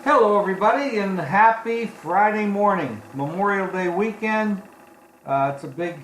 Hello, everybody, and happy Friday morning, Memorial Day weekend. It's a big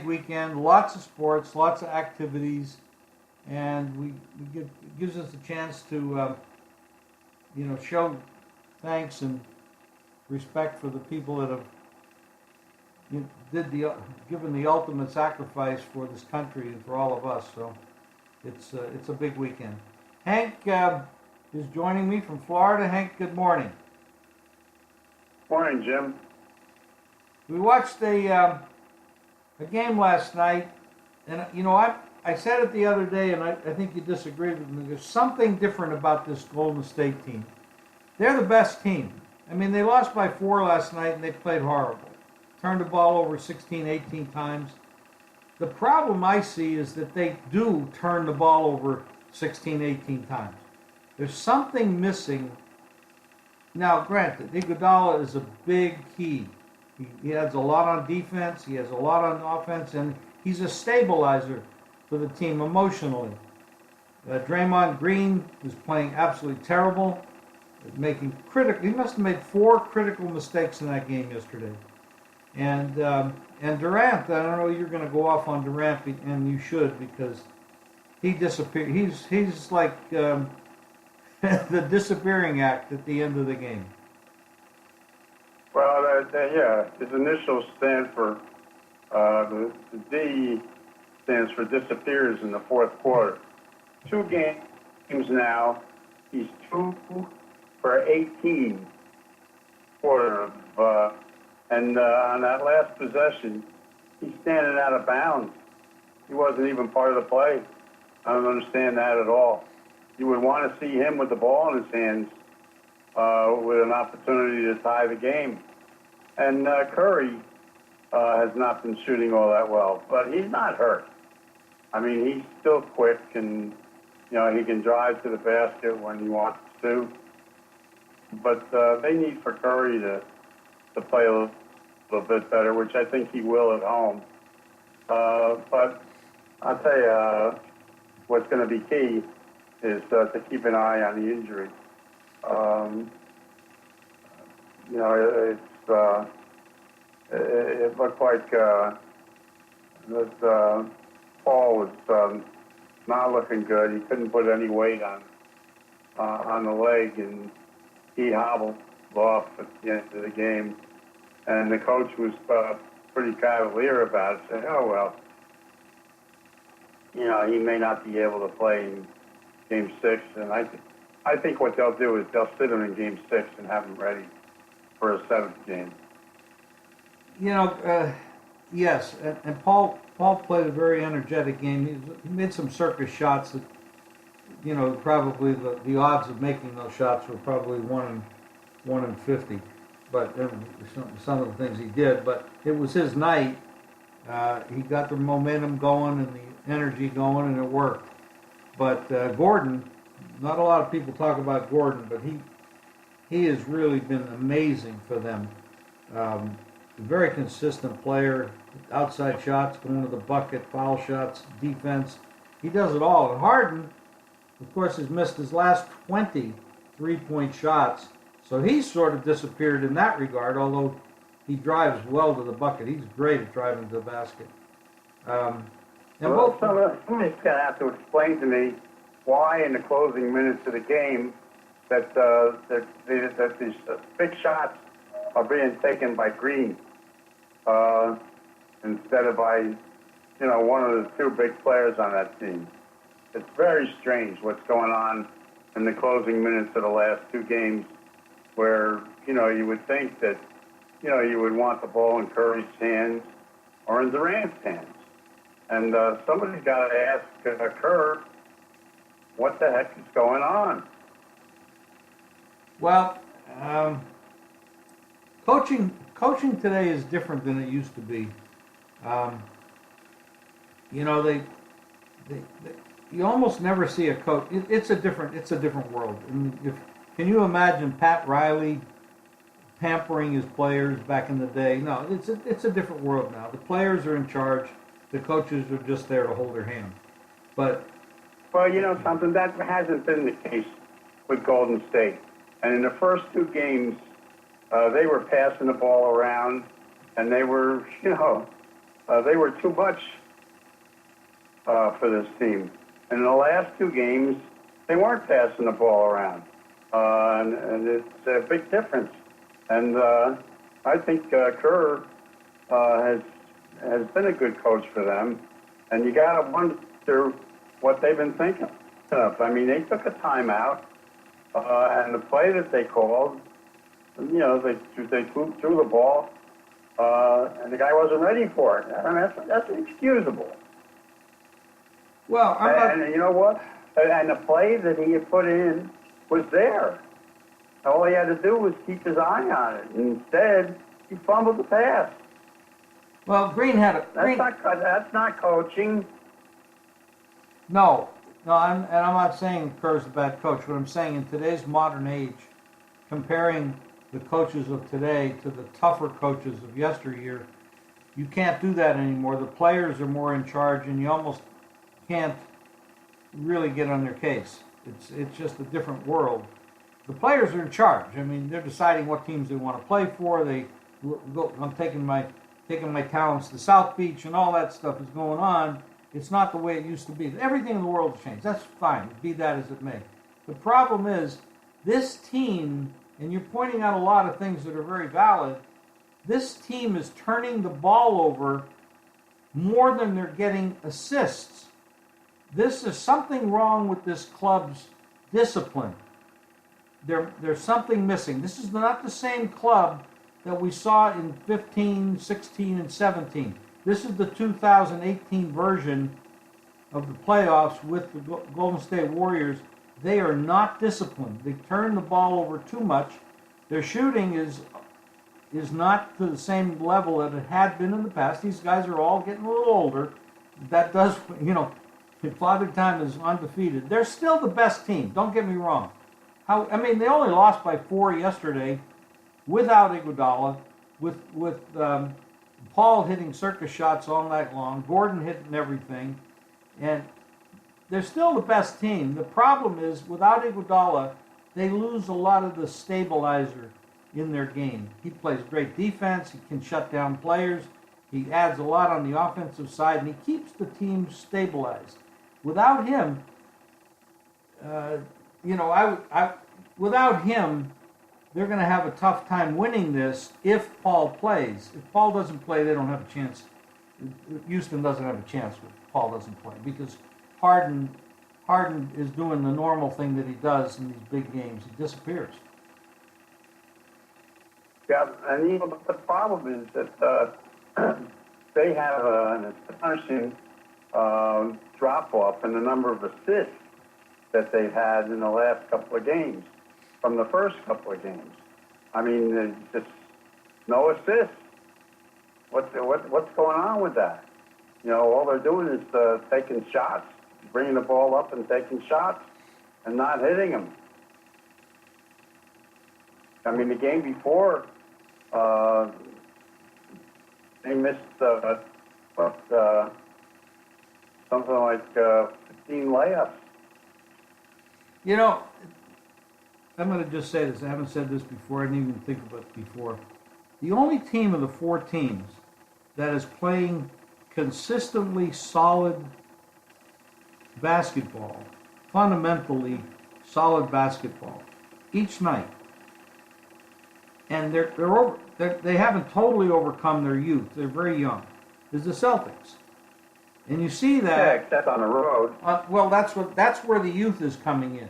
weekend. Lots of sports, lots of activities, and it gives us a chance to, show thanks and respect for the people that have given the ultimate sacrifice for this country and for all of us. So it's a big weekend. Hank is joining me from Florida. Hank, good morning. Morning, Jim. We watched a game last night, and I said it the other day, and I think you disagreed with me. There's something different about this Golden State team. They're the best team. I mean, they lost by 4 last night, and they played horrible. Turned the ball over 16, 18 times. The problem I see is that they do turn the ball over 16, 18 times. There's something missing. Now, granted, Iguodala is a big key. He has a lot on defense, he has a lot on offense, and he's a stabilizer for the team emotionally. Draymond Green is playing absolutely terrible, he must have made 4 critical mistakes in that game yesterday. And Durant, I don't know, you're going to go off on Durant, and you should, because he disappeared. He's like the disappearing act at the end of the game. Well, yeah, his initials stand for, the D stands for disappears in the fourth quarter. 2 games now, he's 2 for 18 quarter of, and on that last possession, he's standing out of bounds. He wasn't even part of the play. I don't understand that at all. You would want to see him with the ball in his hands with an opportunity to tie the game. And Curry has not been shooting all that well, but he's not hurt. I mean, he's still quick, and he can drive to the basket when he wants to. But they need for Curry to play a little bit better, which I think he will at home. But I'll tell you, what's going to be key is to keep an eye on the injury. It looked like that Paul was not looking good. He couldn't put any weight on the leg, and he hobbled off at the end of the game. And the coach was pretty cavalier about it, saying, "Oh well, he may not be able to play in Game 6." And I think what they'll do is they'll sit him in Game 6 and have him ready for a 7th game. Yes, and Paul played a very energetic game. He made some circus shots that, probably the odds of making those shots were probably 1 in 50. But some of the things he did, but it was his night. He got the momentum going and the energy going, and it worked. But Gordon, not a lot of people talk about Gordon, but he has really been amazing for them. A very consistent player, outside shots, going to the bucket, foul shots, defense. He does it all. And Harden, of course, has missed his last 20 three-point shots. So he's sort of disappeared in that regard, although he drives well to the bucket. He's great at driving to the basket. Somebody's going to have to explain to me why in the closing minutes of the game that these big shots are being taken by Green instead of by one of the 2 big players on that team. It's very strange what's going on in the closing minutes of the last 2 games, where you would think that you would want the ball in Curry's hands or in Durant's hands. And somebody's got to ask Kerr, what the heck is going on? Well, coaching today is different than it used to be. You almost never see a coach. It's a different world. I mean, can you imagine Pat Riley pampering his players back in the day? No, it's a different world now. The players are in charge. The coaches are just there to hold their hand. But well, something that hasn't been the case with Golden State. And in the first two games, they were passing the ball around, and they were, they were too much for this team. And in the last two games, they weren't passing the ball around, and it's a big difference. And I think Kerr has been a good coach for them, and you got to wonder what they've been thinking of. I mean, they took a timeout, and the play that they called, they threw the ball, and the guy wasn't ready for it. I mean, that's inexcusable. Well, and you know what? And the play that he had put in was there. All he had to do was keep his eye on it. And instead, he fumbled the pass. Well, Green had a... That's not coaching. No, I'm not saying Kerr's a bad coach. What I'm saying, in today's modern age, comparing the coaches of today to the tougher coaches of yesteryear, you can't do that anymore. The players are more in charge, and you almost can't really get on their case. It's just a different world. The players are in charge. I mean, they're deciding what teams they want to play for. I'm taking my talents to South Beach, and all that stuff is going on. It's not the way it used to be. Everything in the world has changed. That's fine, be that as it may. The problem is, this team, and you're pointing out a lot of things that are very valid, this team is turning the ball over more than they're getting assists. There's something wrong with this club's discipline. There's something missing. This is not the same club that we saw in 15, 16, and 17. This is the 2018 version of the playoffs with the Golden State Warriors. They are not disciplined. They turn the ball over too much. Their shooting is not to the same level that it had been in the past. These guys are all getting a little older. That does, Father Time is undefeated. They're still the best team. Don't get me wrong. They only lost by 4 yesterday without Iguodala, with Paul hitting circus shots all night long, Gordon hitting everything, and they're still the best team. The problem is, without Iguodala, they lose a lot of the stabilizer in their game. He plays great defense. He can shut down players. He adds a lot on the offensive side, and he keeps the team stabilized. Without him, without him, they're going to have a tough time winning this if Paul plays. If Paul doesn't play, they don't have a chance. Houston doesn't have a chance if Paul doesn't play, because Harden is doing the normal thing that he does in these big games. He disappears. Yeah, and the problem is that they have an astonishing drop-off in the number of assists that they've had in the last couple of games. From the first couple of games, I mean, there's just no assists. What's going on with that? All they're doing is taking shots, bringing the ball up and taking shots, and not hitting them. I mean, the game before, they missed something like 15 layups. I'm going to just say this. I haven't said this before. I didn't even think about it before. The only team of the 4 teams that is playing consistently solid basketball, fundamentally solid basketball, each night, and they haven't totally overcome their youth. They're very young. Is the Celtics, and you see that. Yeah, except on the road. Well, that's where the youth is coming in.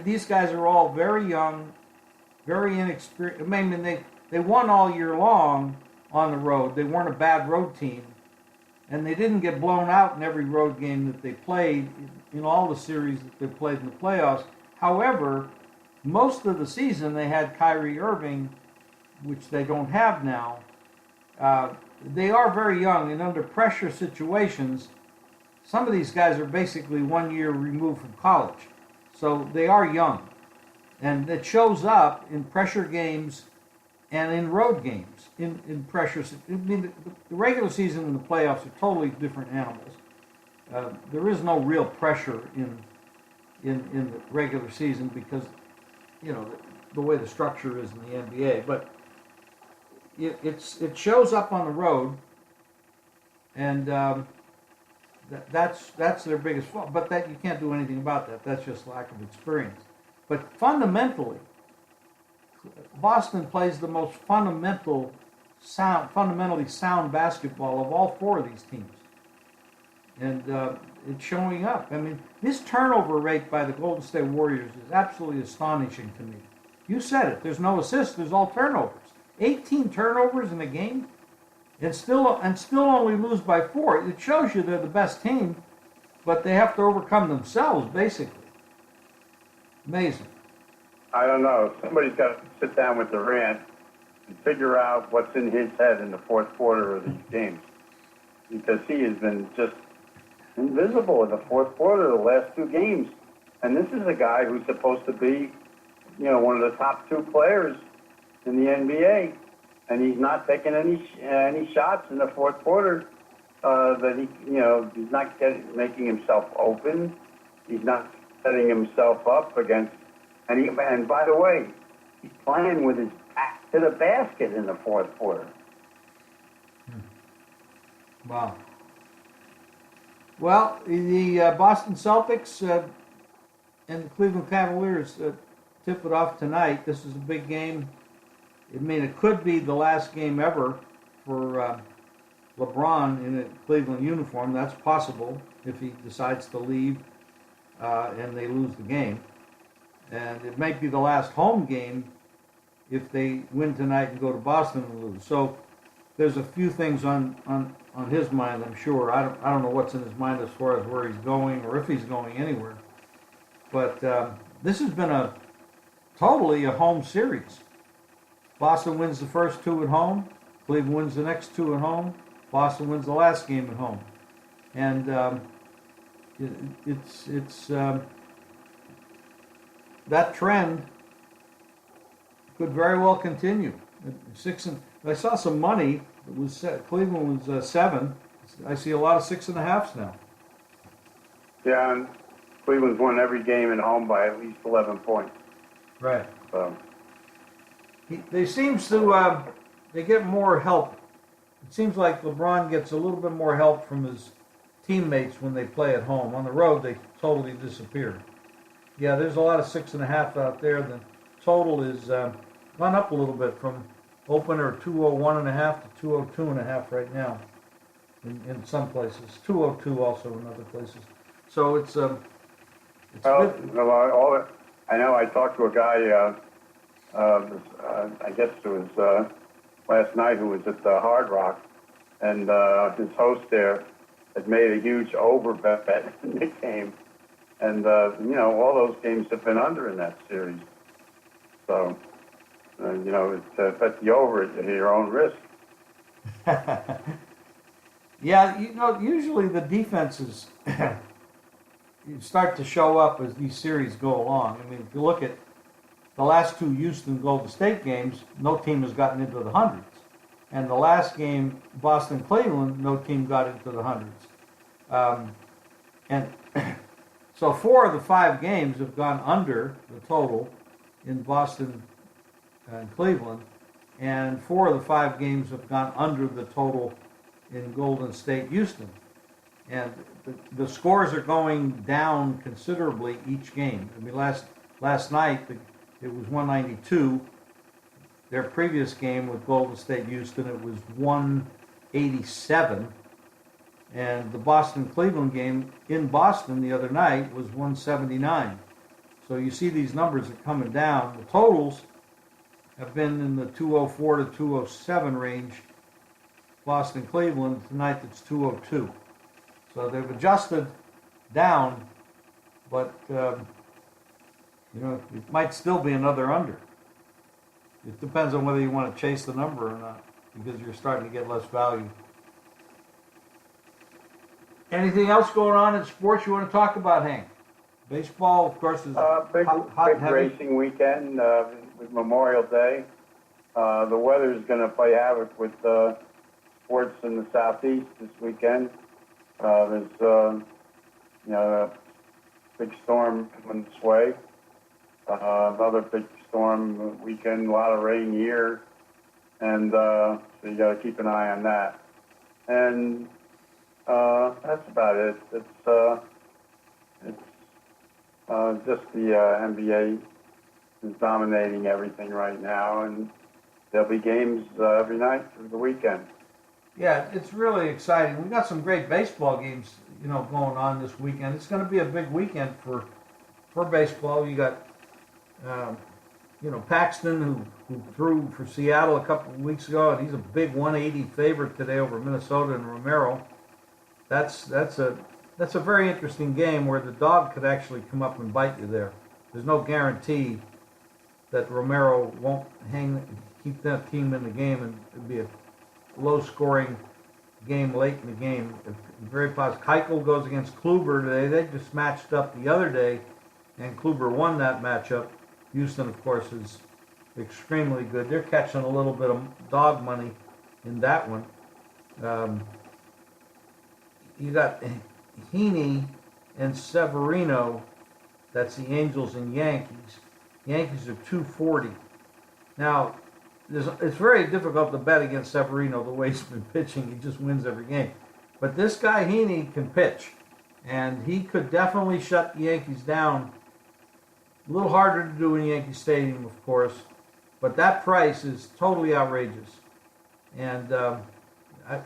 These guys are all very young, very inexperienced. They won all year long on the road. They weren't a bad road team, and they didn't get blown out in every road game that they played in all the series that they played in the playoffs. However, most of the season they had Kyrie Irving, which they don't have now. They are very young, and under pressure situations, some of these guys are basically 1 year removed from college. So they are young, and it shows up in pressure games and in road games. In pressure, the regular season and the playoffs are totally different animals. There is no real pressure in the regular season because the way the structure is in the NBA. But it shows up on the road, and that's their biggest fault. But that you can't do anything about that. That's just lack of experience. But fundamentally, Boston plays the most fundamentally sound basketball of all four of these teams, and it's showing up. I mean, this turnover rate by the Golden State Warriors is absolutely astonishing to me. You said it. There's no assists. There's all turnovers. 18 turnovers in a game, and still only lose by 4. It shows you they're the best team, but they have to overcome themselves, basically. Amazing. I don't know. Somebody's got to sit down with Durant and figure out what's in his head in the fourth quarter of these games, because he has been just invisible in the fourth quarter of the last 2 games. And this is a guy who's supposed to be, one of the top 2 players in the NBA, and he's not taking any shots in the fourth quarter. That he's not making himself open. He's not setting himself up against. And by the way, he's playing with his back to the basket in the fourth quarter. Wow. Well, the Boston Celtics and the Cleveland Cavaliers tip it off tonight. This is a big game. I mean, it could be the last game ever for LeBron in a Cleveland uniform. That's possible if he decides to leave and they lose the game. And it might be the last home game if they win tonight and go to Boston and lose. So there's a few things on his mind, I'm sure. I don't know what's in his mind as far as where he's going or if he's going anywhere. But this has been totally a home series. Boston wins the first 2 at home. Cleveland wins the next 2 at home. Boston wins the last game at home. And it's that trend could very well continue. I saw some money. It was Cleveland was 7. I see a lot of 6.5s now. Yeah, and Cleveland's won every game at home by at least 11 points. Right. So they seems to they get more help. It seems like LeBron gets a little bit more help from his teammates when they play at home. On the road, they totally disappear. Yeah, there's a lot of 6.5 out there. The total is gone up a little bit from opener 201.5 to 202.5 right now in some places. 202 also in other places. So it's well, good. I know I talked to a guy. I guess it was last night, who was at the Hard Rock, and his host there had made a huge over bet in the game, and all those games have been under in that series. So it's bet the over at your own risk. Yeah, usually the defenses start to show up as these series go along. I mean, if you look at the last 2 Houston Golden State games, no team has gotten into the hundreds. And the last game, Boston-Cleveland, no team got into the hundreds. And so 4 of the 5 games have gone under the total in Boston and Cleveland, and 4 of the 5 games have gone under the total in Golden State-Houston. And the scores are going down considerably each game. I mean, last night, it was 192. Their previous game with Golden State Houston, it was 187. And the Boston-Cleveland game in Boston the other night was 179. So you see these numbers are coming down. The totals have been in the 204 to 207 range. Boston-Cleveland, tonight it's 202. So they've adjusted down, but it might still be another under. It depends on whether you want to chase the number or not, because you're starting to get less value. Anything else going on in sports you want to talk about, Hank? Baseball, of course, is big heavy. racing weekend with Memorial Day. The weather is going to play havoc with sports in the southeast this weekend. There's a big storm coming this way. Another big thunderstorm weekend, a lot of rain here, and so you got to keep an eye on that. And that's about it. It's just the NBA is dominating everything right now, and there'll be games every night through the weekend. Yeah, it's really exciting. We got some great baseball games, going on this weekend. It's going to be a big weekend for baseball. You got, Paxton who threw for Seattle a couple of weeks ago, and he's a big 180 favorite today over Minnesota and Romero. That's a very interesting game where the dog could actually come up and bite you there. There's no guarantee that Romero won't keep that team in the game, and it'd be a low-scoring game late in the game. Very positive. Keuchel goes against Kluber today. They just matched up the other day, and Kluber won that matchup. Houston, of course, is extremely good. They're catching a little bit of dog money in that one. You got Heaney and Severino. That's the Angels and Yankees. Yankees are 240. Now, it's very difficult to bet against Severino the way he's been pitching. He just wins every game. But this guy Heaney can pitch, and he could definitely shut the Yankees down. A little harder to do in Yankee Stadium, of course, but that price is totally outrageous. And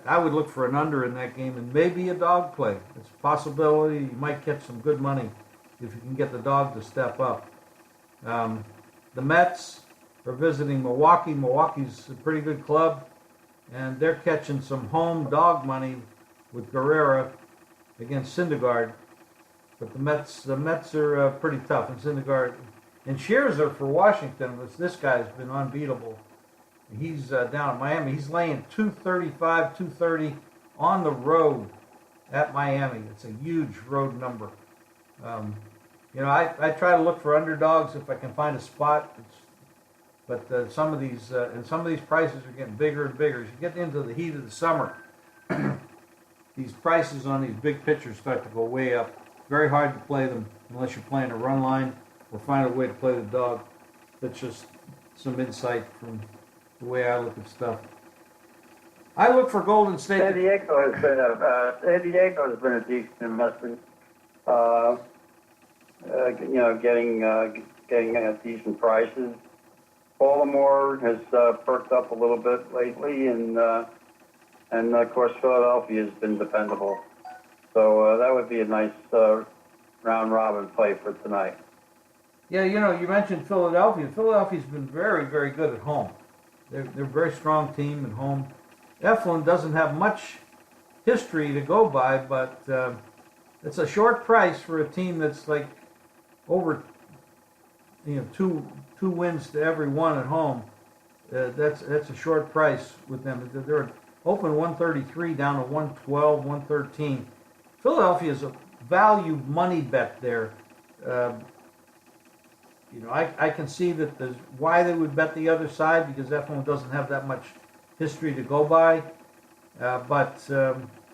I would look for an under in that game and maybe a dog play. It's a possibility. You might catch some good money if you can get the dog to step up. The Mets are visiting Milwaukee. Milwaukee's a pretty good club, and they're catching some home dog money with Guerrera against Syndergaard. But the Mets are pretty tough, and Syndergaard and Scherzer for Washington. This guy's been unbeatable. He's down at Miami. He's laying 235, 230 on the road at Miami. It's a huge road number. I try to look for underdogs if I can find a spot. But some of these prices are getting bigger and bigger. As you get into the heat of the summer, these prices on these big pitchers start to go way up. Very hard to play them unless you're playing a run line or find a way to play the dog. That's just some insight from the way I look at stuff. I look for Golden State. San Diego has been a decent investment. Getting decent prices. Baltimore has perked up a little bit lately, and of course Philadelphia has been dependable. So that would be a nice round robin play for tonight. Yeah, you mentioned Philadelphia. Philadelphia's been very, very good at home. They're a very strong team at home. Eflin doesn't have much history to go by, but it's a short price for a team that's like over, two wins to every one at home. That's a short price with them. They're open 133 down to 112, 113. Philadelphia is a value money bet there. I can see that there's why they would bet the other side, because Eflin doesn't have that much history to go by. But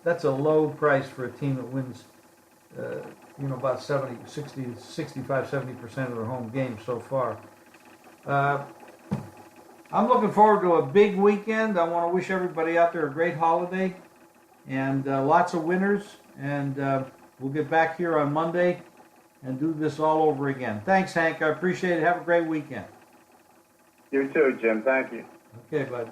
that's a low price for a team that wins, about 65, 70% of their home games so far. I'm looking forward to a big weekend. I want to wish everybody out there a great holiday and lots of winners. And we'll get back here on Monday and do this all over again. Thanks, Hank. I appreciate it. Have a great weekend. You too, Jim. Thank you. Okay, bud.